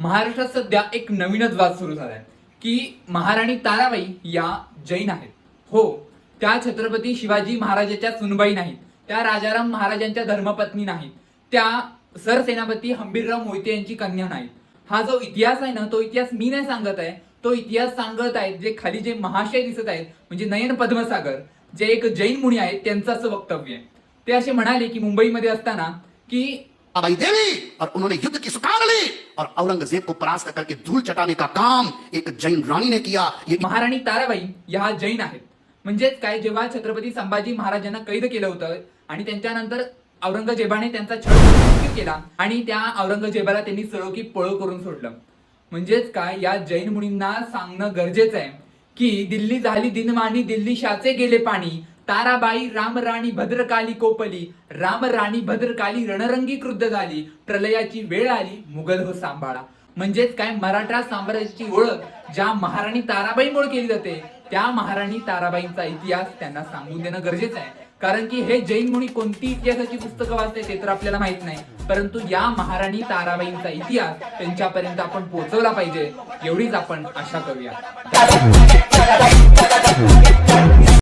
महाराष्ट्रात सध्या एक नवीनच वाद सुरू झालाय की महाराणी ताराबाई या जैन आहेत. हो, त्या छत्रपती शिवाजी महाराजांच्या सुनबाई नाहीत, त्या राजाराम महाराजांच्या धर्मपत्नी नाहीत, त्या सरसेनापती हंबीरराव मोहिते यांची कन्या नाहीत. हा जो इतिहास आहे ना, तो इतिहास मी नाही सांगत आहे, तो इतिहास सांगत आहेत जे खाली जे महाशय दिसत आहेत, म्हणजे नयन पद्मसागर, जे एक जैन मुनी आहेत, त्यांचं असं वक्तव्य आहे. ते असे म्हणाले की मुंबईमध्ये असताना की ताराबाई देवी और उन्होंने युद्ध की सुकार ली और औरंगजेब को परास्त करके धूल चटाने का काम एक जैन रानी ने किया. ये महाराणी ताराबाई या जैन आहेत. म्हणजेच काय, जेव्हा छत्रपती संभाजी महाराजांना कैद केलं होतं आणि त्यांच्यानंतर औरंगजेबाने त्यांचा छळ केला आणि त्या औरंगजेबाला त्यांनी सळोकी पळो करून सोडलं. म्हणजेच काय, या जैन मुनींना सांगणं गरजेचं आहे की दिल्ली झाली दिनमानी, दिल्ली शाचे गेले पाणी, ताराबाई रामराणी भद्रकाली कोपली, रामराणी भद्रकाली रणरंगी क्रुद्ध झाली, प्रलयाची वेळ आली मुघल हो सांभाळा. म्हणजेच काय, मराठा साम्राज्याची ओळख ज्या महाराणी ताराबाईमुळे केली जाते, त्या महाराणी ताराबाईंचा इतिहास त्यांना सांगून देणं गरजेचं आहे. कारण की हे जैन मुनी कोणती इतिहासाची पुस्तकं वाचते ते तर आपल्याला माहित नाही, परंतु या महाराणी ताराबाईंचा इतिहास त्यांच्यापर्यंत आपण पोहोचवला पाहिजे, एवढीच आपण आशा करूया.